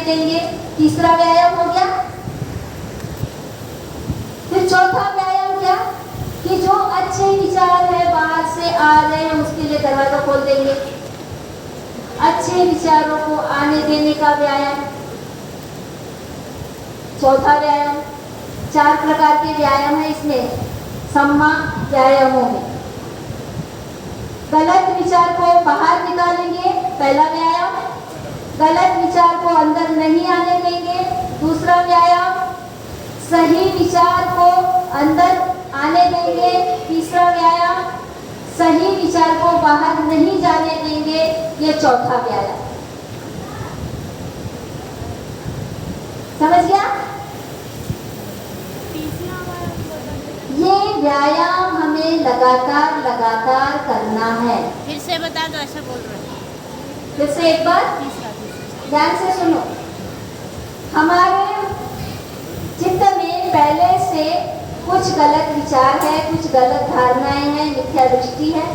देंगे, तीसरा व्यायाम हो गया। फिर चौथा व्यायाम क्या कि जो अच्छे विचार है बाहर से आ रहे हैं उसके लिए दरवाजा खोल देंगे, अच्छे विचारों को आने देने का व्यायाम। चौथा व्यायाम, 4 प्रकार के व्यायाम है इसमें सम्मा व्यायामों में। गलत विचार को बाहर निकालेंगे, पहला व्यायाम। गलत विचार को अंदर नहीं आने देंगे, दूसरा व्यायाम। सही विचार को अंदर आने देंगे, तीसरा व्यायाम। सही विचार को बाहर नहीं जाने देंगे, ये चौथा व्यायाम। समझ गया? ये व्यायाम हमें लगातार लगातार करना है। फिर से बता दो, ऐसा बोल रहे हैं। फिर से एक बार ध्यान से सुनो। हमारे चित्त में पहले से कुछ गलत विचार है, कुछ गलत धारणाएं हैं, मिथ्या दृष्टि है,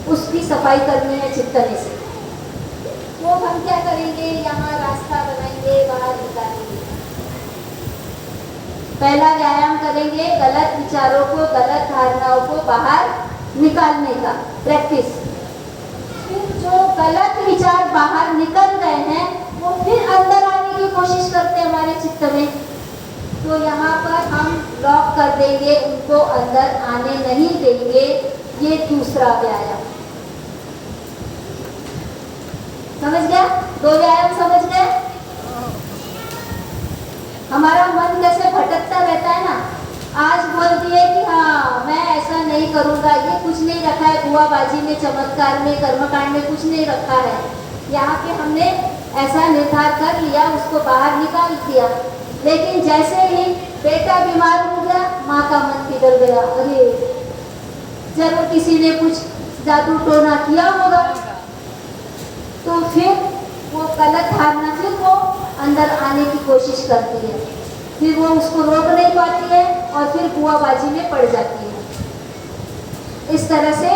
उसकी सफाई करनी है चित्त में से। वो हम क्या करेंगे, यहाँ रास्ता बनाएंगे, बाहर निकालेंगे। पहला व्यायाम करेंगे गलत विचारों को, गलत धारणाओं को बाहर निकालने का प्रैक्टिस। फिर जो गलत विचार बाहर निकल गए हैं वो फिर अंदर आने की कोशिश करते हैं हमारे चित्त में, तो यहाँ पर हम लॉक कर देंगे, उनको अंदर आने नहीं देंगे। ये दूसरा व्यायाम। समझ गया? 2 व्यायाम समझ गए? हमारा मन कैसे भटकता रहता है ना, आज बोल दिए कि हाँ मैं ऐसा नहीं करूँगा, ये कुछ नहीं रखा है बुआबाजी में, चमत्कार में, कर्मकांड में कुछ नहीं रखा है। यहाँ पे हमने ऐसा निर्धार कर लिया, उसको बाहर निकाल दिया। लेकिन जैसे ही बेटा बीमार हो गया, माँ का मन पिघल गया, अरे जरूर किसी ने कुछ जादू टोना किया होगा। तो फिर वो गलत धारणा फिर वो अंदर आने की कोशिश करती है, फिर वो उसको रोक नहीं पाती है और फिर बुआबाजी में पड़ जाती है। इस तरह से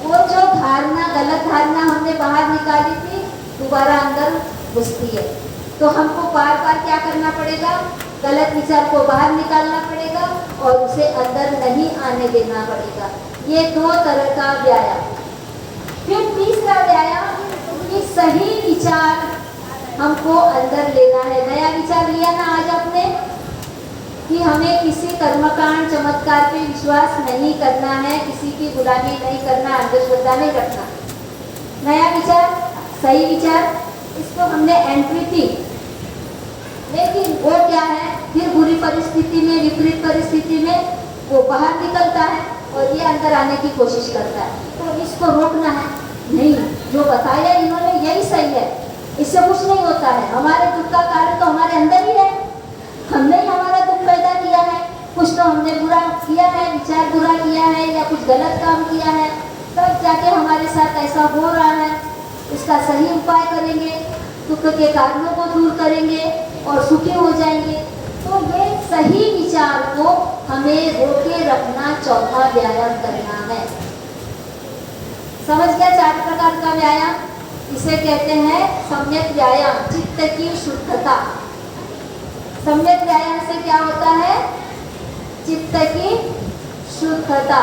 वो जो धारणा, गलत धारणा हमने बाहर निकाली थी, दोबारा अंदर घुसती है। तो हमको बार बार क्या करना पड़ेगा, गलत विचार को बाहर निकालना पड़ेगा और उसे अंदर नहीं आने देना पड़ेगा। ये 2 तरह का व्यायाम। फिर तीसरा व्यायाम कि सही विचार हमको अंदर लेना है। नया विचार लिया ना आज आपने कि हमें किसी कर्मकांड चमत्कार पे विश्वास नहीं करना है, किसी की गुलामी नहीं करना, अंधश्रद्धा नहीं रखना। नया विचार, सही विचार, इसको हमने एंट्री की। लेकिन वो क्या है, फिर बुरी परिस्थिति में, विपरीत परिस्थिति में वो बाहर निकलता है और ये अंदर आने की कोशिश करता है। तो इसको रोकना है। नहीं, जो बताया इन्होंने यही सही है, इससे कुछ नहीं होता है। हमारे दुख का कारण तो हमारे अंदर ही है, हमने ही हमारा दुख पैदा किया है। कुछ तो हमने बुरा किया है, विचार बुरा किया है या कुछ गलत काम किया है, तब जाके हमारे साथ ऐसा हो रहा है। इसका सही उपाय करेंगे, दुख के कारणों को दूर करेंगे और सुखी हो जाएंगे। तो ये सही विचार को हमें रोके रखना चौथा व्यायाम करना है। समझ गया? 4 प्रकार का व्यायाम, इसे कहते हैं सम्यक व्यायाम, चित्त की शुद्धता। सम्यक व्यायाम से क्या होता है, चित्त की शुद्धता।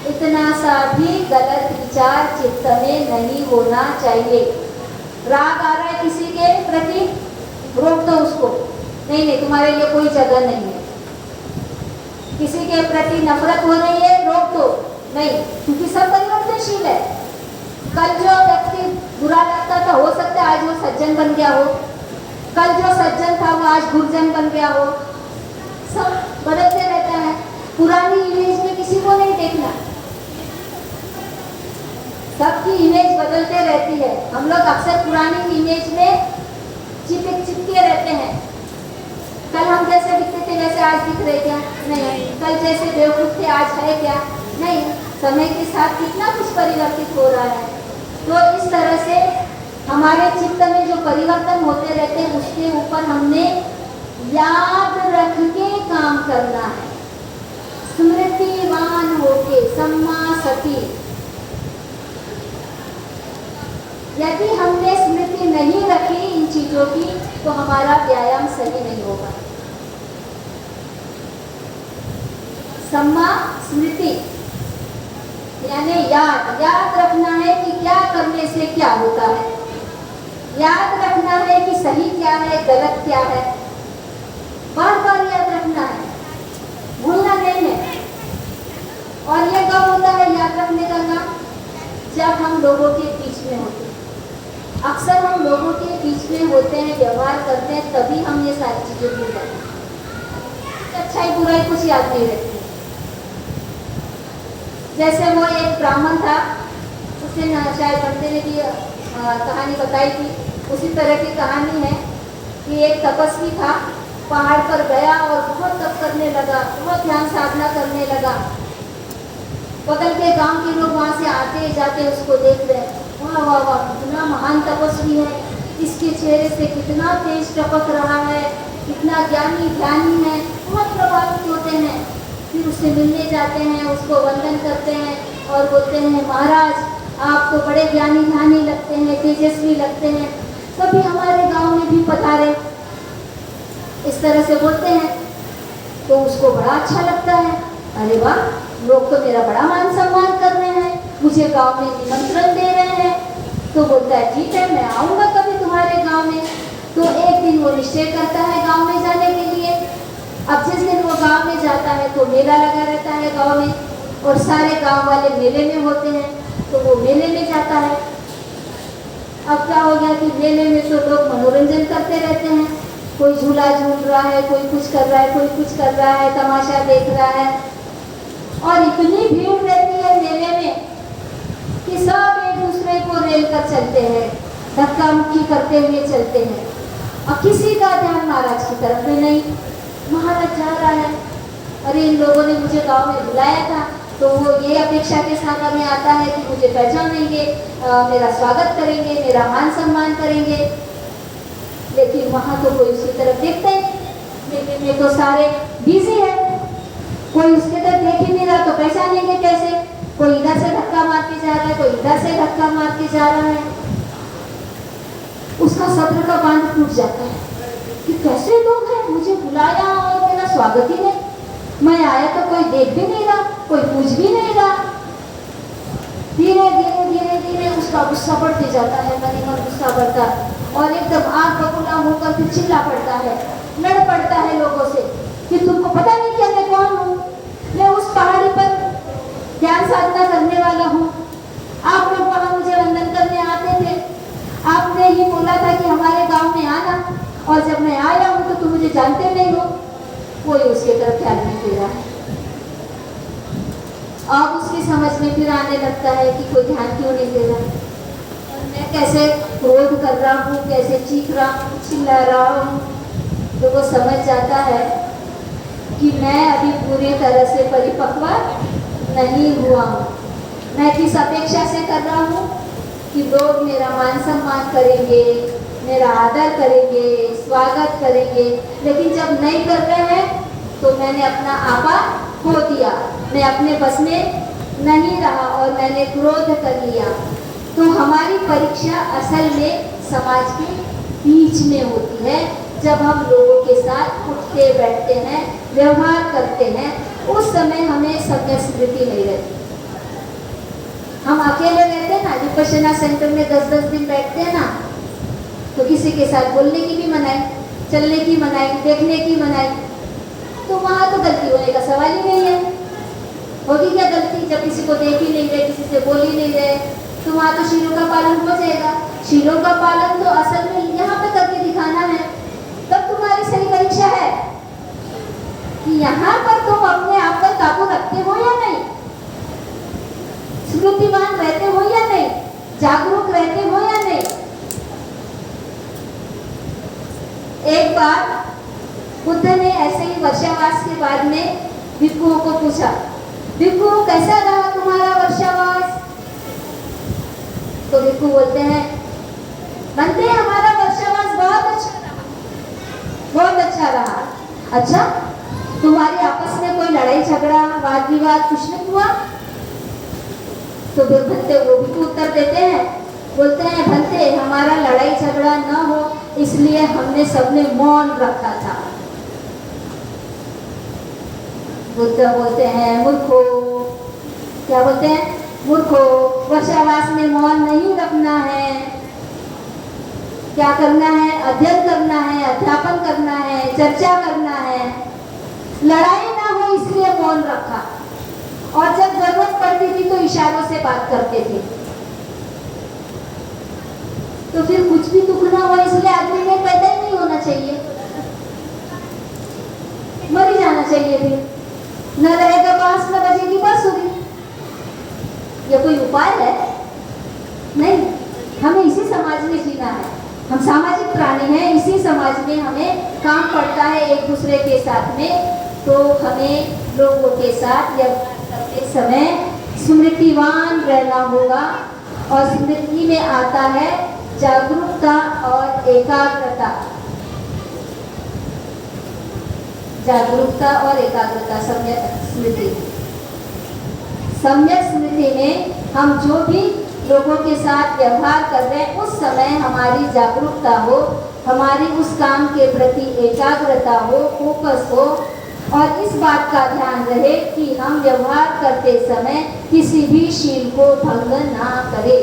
इतना सा भी गलत विचार चित्त में नहीं होना चाहिए। राग आ रहा है किसी के प्रति, रोक दो उसको, नहीं नहीं तुम्हारे लिए कोई जगह नहीं है। किसी के प्रति नफरत हो रही है, रोक दो, नहीं, क्योंकि सब परिवर्तनशील है। कल जो व्यक्ति बुरा लगता था, हो सकता है आज वो सज्जन बन गया हो, कल जो सज्जन था वो आज दुर्जन बन गया हो। सब बदलते रहता है। पुरानी इमेज में किसी को नहीं देखना, सबकी इमेज बदलते रहती है। हम लोग अक्सर पुरानी इमेज में चिपके रहते हैं। कल हम जैसे दिखते थे वैसे आज दिख रहे क्या? नहीं। कल जैसे बेवकूफ थे आज है क्या? नहीं। समय के साथ कितना कुछ परिवर्तित हो रहा है। तो इस तरह से हमारे चित्त में जो परिवर्तन होते रहते हैं उसके ऊपर हमने याद रख के काम करना है, स्मृतिवान होके, सम्मा सती। यदि हमने स्मृति नहीं रखी इन चीजों की तो हमारा व्यायाम सही नहीं होगा। सम्मा स्मृति यानी याद रखना है कि क्या करने से क्या होता है, याद रखना है कि सही क्या है गलत क्या है, बार बार याद रखना है, भूलना नहीं है। और ये कब होता है याद रखने का काम? जब हम लोगों के बीच में होते हैं। अक्सर हम लोगों के बीच में होते हैं, व्यवहार करते हैं, तभी हम ये सारी चीजें भूल जाते हैं। अच्छाई बुराई कुछ याद नहीं रहती। जैसे वो एक ब्राह्मण था, उसने शायद बंदे ने भी कहानी बताई थी, उसी तरह की कहानी है कि एक तपस्वी था, पहाड़ पर गया और बहुत तप करने लगा, बहुत ध्यान साधना करने लगा। बगल के गांव के लोग वहाँ से आते जाते उसको देख रहे, वाह वाह वाह कितना महान तपस्वी है, इसके चेहरे से कितना तेज टपक रहा है, कितना ज्ञानी ध्यानी है, बहुत प्रभावित होते हैं। फिर उससे मिलने जाते हैं, उसको वंदन करते हैं और बोलते हैं महाराज आप तो बड़े ज्ञानी ध्यानी लगते हैं, तेजस्वी लगते हैं, कभी हमारे गांव में भी पधारे, इस तरह से बोलते हैं। तो उसको बड़ा अच्छा लगता है, अरे वाह लोग तो मेरा बड़ा मान सम्मान कर रहे हैं, मुझे गांव में निमंत्रण दे रहे हैं। तो बोलता है ठीक है मैं आऊँगा कभी तुम्हारे गांव में। तो एक दिन वो निश्चय करता है गांव में जाने के लिए। अब जिस दिन वो गांव में जाता है तो मेला लगा रहता है गांव में, और सारे गांव वाले मेले में होते हैं, तो वो मेले में जाता है। अब क्या हो गया कि मेले में तो लोग मनोरंजन करते रहते हैं, कोई झूला झूल रहा है, कोई कुछ कर रहा है, कोई कुछ कर रहा है, तमाशा देख रहा है, और इतनी भीड़ रहती है मेले में कि सब एक दूसरे को रेल कर चलते हैं, धक्का मुक्की करते हुए चलते हैं, और किसी का ध्यान महाराज की तरफ में नहीं। महाराज जा रहा है, अरे इन लोगों ने मुझे गांव में बुलाया था, तो वो ये अपेक्षा के साथ हमें आता है कि मुझे पहचानेंगे, मेरा स्वागत करेंगे, मेरा मान सम्मान करेंगे, लेकिन वहाँ तो कोई उसकी तरफ देखता ही नहीं। लेकिन ये तो सारे बिजी है, कोई उसके तरफ देख ही नहीं रहा, तो पहचानेंगे कैसे? कोई इधर से धक्का मार के जा रहा है, कोई इधर से धक्का मार के जा रहा है। उसका सब्र का बांध टूट जाता है कि कैसे लोग हैं, मुझे बुलाया और मेरा स्वागत ही नहीं, मैं आया तो कोई देख भी नहीं रहा, कोई पूछ भी नहीं रहा। धीरे धीरे धीरे धीरे उसका गुस्सा बढ़ते जाता है, मन ही मन गुस्सा बढ़ता, और एकदम आग बबूला होकर फिर चिल्ला पड़ता है, लड़ पड़ता है लोगों से कि तुमको पता नहीं क्या मैं कौन हूँ, मैं उस पहाड़ी पर ध्यान साधना करने वाला हूँ, आप लोग वहाँ मुझे वंदन करने आते थे, आपने ही बोला था कि हमारे गांव में आना, और जब मैं आया हूँ तो तुम मुझे जानते नहीं हो। कोई उसके तरफ ध्यान नहीं दे रहा है। अब उसकी समझ में फिर आने लगता है कि कोई ध्यान क्यों नहीं दे रहा, और मैं कैसे क्रोध कर रहा हूँ, कैसे चीख रहा हूँ, चिल्ला रहा हूँ। तो वो समझ जाता है कि मैं अभी पूरी तरह से परिपक्व नहीं हुआ हूँ। मैं किस अपेक्षा से कर रहा हूँ कि लोग मेरा मान सम्मान करेंगे, मेरा आदर करेंगे, स्वागत करेंगे, लेकिन जब नहीं कर रहे हैं तो मैंने अपना आपा खो दिया, मैं अपने बस में नहीं रहा और मैंने क्रोध कर लिया। तो हमारी परीक्षा असल में समाज के बीच में होती है, जब हम लोगों के साथ उठते बैठते हैं, व्यवहार करते हैं, उस समय हमें सम्यक स्मृति नहीं रहती। हम अकेले रहते हैं ना, विपश्यना सेंटर में 10-10 दिन बैठते हैं ना, तो किसी के साथ बोलने की भी मनाई, चलने की मनाई, देखने की मनाई, तो वहाँ तो गलती होने का सवाल ही नहीं है। होगी क्या गलती? जब किसी को देख ही नहीं रहे, किसी से बोल ही नहीं रहे, तो वहाँ तो शीलों का पालन हो जाएगा। शीलों का पालन तो असल में यहाँ पे करके दिखाना है, तब तुम्हारी सही परीक्षा है कि यहाँ पर तुम अपने आप पर काबू रखते हो या नहीं, स्मृतिवान रहते हो या नहीं, जागरूक रहते हो या नहीं। एक बार बुद्ध ने ऐसे ही वर्षावास के बाद में भिक्षुओं को पूछा, भिक्षु कैसा रहा तुम्हारा वर्षावास? तो भिक्षु बोलते हैं, बनते हमारा वर्षावास बहुत अच्छा रहा, बहुत अच्छा रहा। अच्छा, तुम्हारे आपस में कोई लड़ाई झगड़ा वाद विवाद कुछ नहीं हुआ? तो फिर बनते वो भी उत्तर देते हैं, बोलते हैं भलते हमारा लड़ाई झगड़ा न हो इसलिए हमने सबने मौन रखा था। बुद्ध बोलते हैं मूर्खो, क्या बोलते हैं? मूर्खो, वर्षावास में मौन नहीं रखना है। क्या करना है? अध्ययन करना है, अध्यापन करना है, चर्चा करना है। लड़ाई ना हो इसलिए मौन रखा, और जब जरूरत पड़ती थी तो इशारों से बात करते थे। तो फिर कुछ भी दुख ना हो इसलिए आदमी में पैदा ही नहीं होना चाहिए, मर ही जाना चाहिए। फिर न रहेगा बांस न बजेगी बांसुरी। ये कोई उपाय है? नहीं। हमें इसी समाज में जीना है, हम सामाजिक प्राणी हैं। इसी समाज में हमें काम पड़ता है एक दूसरे के साथ में। तो हमें लोगों के साथ व्यवहार करते समय स्मृतिवान रहना होगा, और स्मृति में आता है जागरूकता और एकाग्रता। जागरूकता और एकाग्रता, सम्यक स्मृति। सम्यक स्मृति में हम जो भी लोगों के साथ व्यवहार कर रहे हैं उस समय हमारी जागरूकता हो, हमारी उस काम के प्रति एकाग्रता हो, फोकस हो, और इस बात का ध्यान रहे कि हम व्यवहार करते समय किसी भी शील को भंग ना करें।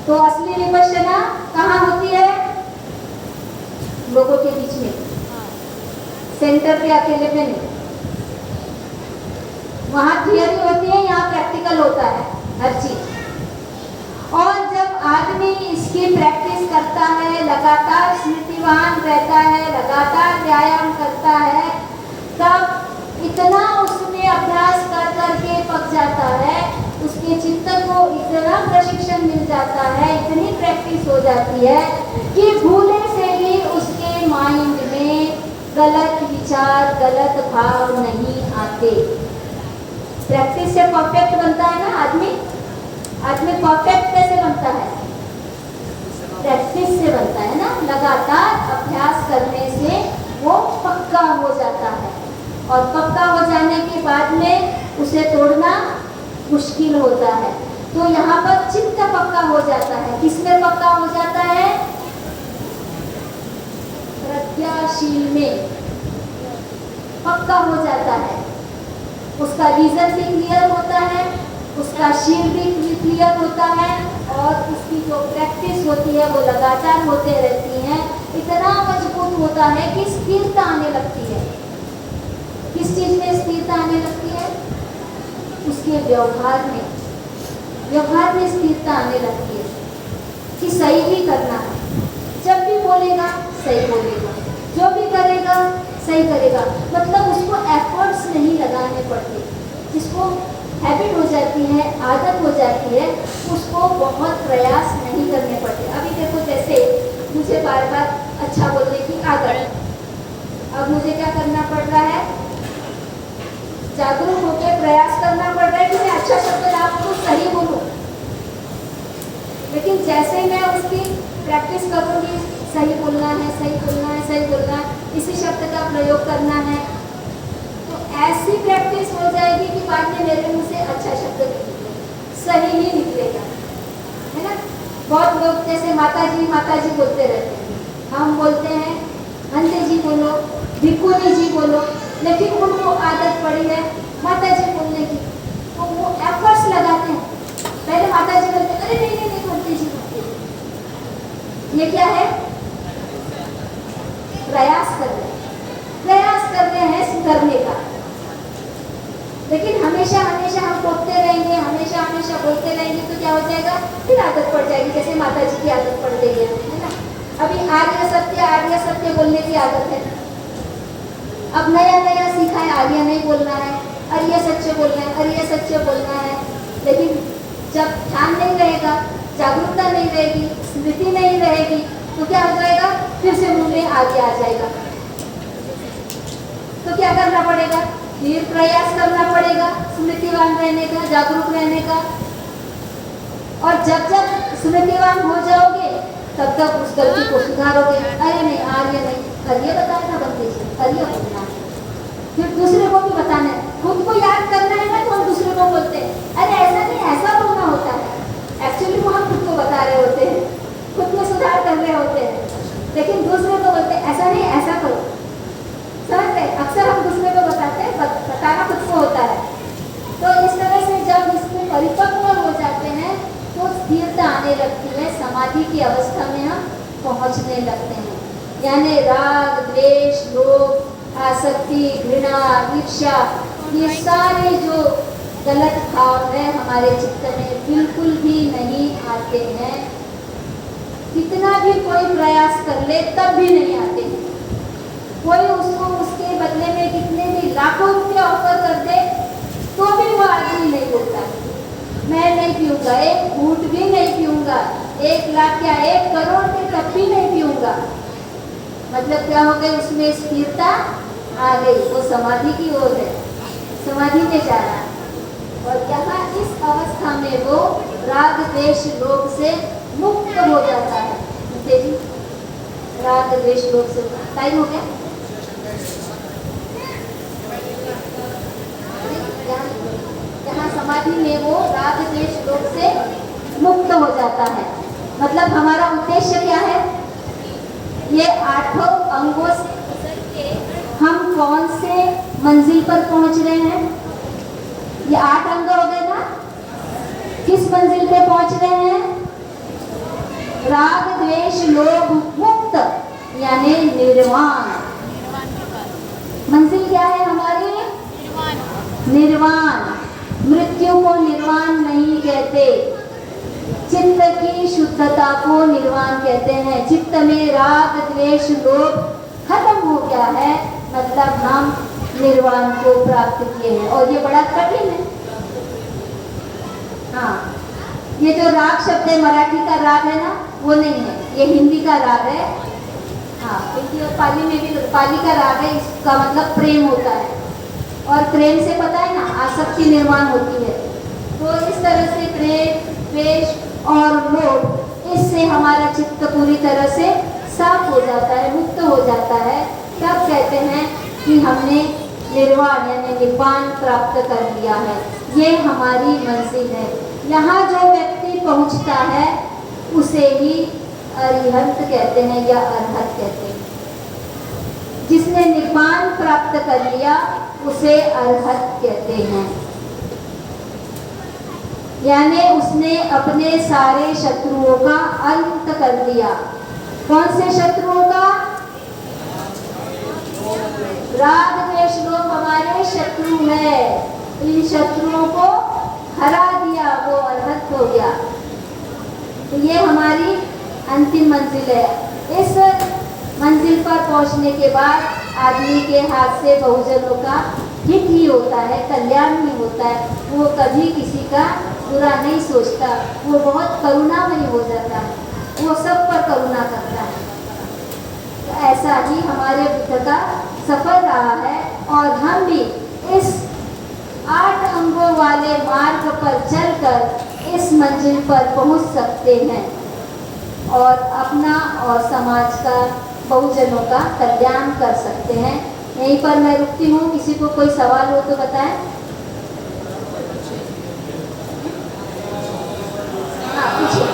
तो असली विपश्यना कहाँ होती है? लोगों के बीच में, सेंटर पे अकेले पे नहीं। वहाँ थियरी होती है, यहाँ प्रैक्टिकल होता है हर चीज। और जब आदमी इसकी प्रैक्टिस करता है, लगातार स्मृतिवान रहता है, लगातार व्यायाम करता है, तब इतना उसमें अभ्यास कर करके पक जाता है, उसके चित्त को इतना प्रशिक्षण मिल जाता है, इतनी प्रैक्टिस हो जाती है कि भूले से भी उसके माइंड में गलत विचार, गलत भाव नहीं आते। प्रैक्टिस से परफेक्ट बनता है ना आदमी। आदमी परफेक्ट कैसे बनता है? प्रैक्टिस से बनता है ना। लगातार अभ्यास करने से वो पक्का हो जाता है, और पक्का हो जाने के बाद में उसे तोड़ना मुश्किल होता है। तो यहाँ पर चित्त पक्का हो जाता है। किसमें पक्का हो जाता है? प्रज्ञाशील में पक्का हो जाता है। उसका रीजन भी क्लियर होता है, उसका शील भी क्लियर होता है, और उसकी जो प्रैक्टिस होती है वो लगातार होते रहती है। इतना मजबूत होता है कि स्थिरता आने लगती है। किस चीज में स्थिरता आने लगती है? उसके व्यवहार में। व्यवहार में स्थिरता आने लगती है कि सही ही करना है। जब भी बोलेगा सही बोलेगा, जो भी करेगा सही करेगा। मतलब उसको एफर्ट्स नहीं लगाने पड़ते। जिसको हैबिट हो जाती है, आदत हो जाती है, उसको बहुत प्रयास नहीं करने पड़ते। अभी देखो, जैसे मुझे बार बार अच्छा बोलने की आदत, अब मुझे क्या करना पड़ रहा है? जागरूक होकर प्रयास करना पड़ रहा है कि मैं अच्छा शब्द आपको सही बोलूं। लेकिन जैसे मैं उसकी प्रैक्टिस करूंगी, सही बोलना है, सही बोलना है, सही बोलना है, इसी शब्द का प्रयोग करना है, तो ऐसी प्रैक्टिस हो जाएगी कि बाद में मेरे मुंह से अच्छा शब्द निकलेगा, सही ही निकलेगा, है ना। बहुत लोग जैसे माता जी बोलते रहते हैं। हम बोलते हैं अंधे जी बोलो, भिक्खुनी जी बोलो, लेकिन उनको आदत पड़ी है माता जी बोलने की, तो वो एफर्ट्स लगाते हैं। पहले माता जी बोलते, अरे नहीं नहीं नहीं बोलते जी बोलते। ये क्या है? प्रयास कर रहे हैं सुधरने का। लेकिन हमेशा हमेशा हम बोलते रहेंगे, हमेशा हमेशा बोलते रहेंगे तो क्या हो जाएगा? फिर आदत पड़ जाएगी, जैसे माता जी की आदत पड़ गई है ना। अभी आर्य सत्य बोलने की आदत है। अब नया नया सीखा है, आर्य नहीं बोलना है, अर्य सत्य बोलना है, अर्य सत्य बोलना है। लेकिन जब ध्यान नहीं रहेगा, जागरूकता नहीं रहेगी, स्मृति नहीं रहेगी, तो क्या हो जाएगा? फिर से मुंह में आगे आ जाएगा। तो क्या करना पड़ेगा? फिर प्रयास करना पड़ेगा स्मृतिवान रहने का, जागरूक रहने का। और जब जब स्मृतिवान हो जाओगे तब तक उस गलती को सुधारोगे। अरे नहीं, आर्य नहीं, अर्य बताया था बंदे जी, अर्य बोलना है। फिर दूसरे को भी बताना है। खुद को याद करना है ना, तो हम दूसरे वो बोलते हैं अरे ऐसा नहीं, ऐसा बोलना होता है। एक्चुअली वो हम खुद को बता रहे होते हैं, खुद में सुधार कर रहे होते हैं, लेकिन दूसरे को बोलते हैं ऐसा नहीं, ऐसा करो। समझते हैं, अक्सर हम दूसरे को बताते हैं, बताना खुद को होता है। तो इस तरह से जब इसमें परिपक्व हो जाते हैं तो स्थिरता आने लगती है, समाधि की अवस्था में हम पहुंचने लगते हैं। यानी राग, द्वेष, लोभ, आसक्ति, घृणा, ईर्ष्या, ये सारे जो गलत भाव है हमारे चित्त में बिल्कुल भी नहीं आते हैं। कितना भी कोई प्रयास कर ले तब भी नहीं आते हैं। कोई उसको उसके बदले में कितने भी लाखों रुपया ऑफर कर दे तो भी वो आदमी नहीं बोलता मैं नहीं पीऊंगा, एक घूंट भी नहीं पीऊंगा, 1 लाख या 1 करोड़ के तब भी नहीं पीऊंगा। मतलब क्या हो गई, उसमें स्थिरता आ गई, वो समाधि की ओर है, समाधि में जा रहा है। और यहाँ इस अवस्था में वो राग, द्वेष, लोभ से मुक्त हो जाता है। जी, राग, द्वेष, लोभ से टाइम हो गया। यहाँ समाधि में वो राग, द्वेष, लोभ से मुक्त हो जाता है। मतलब हमारा उद्देश्य क्या है, ये 8 अंगों से हम कौन से मंजिल पर पहुंच रहे हैं। ये 8 अंग हो गए ना, किस मंजिल पे पहुंच रहे हैं, राग, द्वेष, लोभ मुक्त, यानी निर्वाण। मंजिल क्या है हमारी, निर्वाण। मृत्यु को निर्वाण नहीं कहते, चित्त की शुद्धता को निर्वाण कहते हैं। चित्त में राग, द्वेष, लोभ खत्म हो गया है, मतलब हम निर्वाण को प्राप्त किए हैं। और ये बड़ा कठिन है। हाँ, ये जो राग शब्द है, मराठी का राग है ना, वो नहीं है, ये हिंदी का राग है। हाँ, हिंदी और पाली में भी, पाली का राग है, इसका मतलब प्रेम होता है। और प्रेम से पता है ना, आसक्ति निर्माण होती है। तो इस तरह से प्रेम, द्वेष और लोभ, इससे हमारा चित्त पूरी तरह से साफ हो जाता है, मुक्त हो जाता है। तब कहते हैं कि हमने निर्वाण यानी निब्बान प्राप्त कर लिया है। ये हमारी मंजिल है। यहाँ जो व्यक्ति पहुँचता है उसे ही अरिहंत कहते हैं या अरहत कहते हैं। जिसने निब्बान प्राप्त कर लिया उसे अरहत कहते हैं। यानी उसने अपने सारे शत्रुओं का अंत कर दिया। कौन से शत्रुओं का, राग, द्वेष, लोभ हमारे शत्रु है। इन शत्रुओं को हरा दिया, वो अरहत हो गया। तो ये हमारी अंतिम मंजिल है। इस मंजिल पर पहुंचने के बाद आदमी के हाथ से बहुजनों का हित ही होता है, कल्याण ही होता है। वो कभी किसी का बुरा नहीं सोचता, वो बहुत करुणामयी हो जाता है, वो सब पर करुणा करता है। तो ऐसा ही हमारे बुद्ध का सफर रहा है और हम भी इस 8 अंगों वाले मार्ग पर चलकर इस मंजिल पर पहुंच सकते हैं और अपना और समाज का, बहुजनों का कल्याण कर सकते हैं। यहीं पर मैं रुकती हूँ। किसी को कोई सवाल हो तो बताएं। हाँ, पूछिए।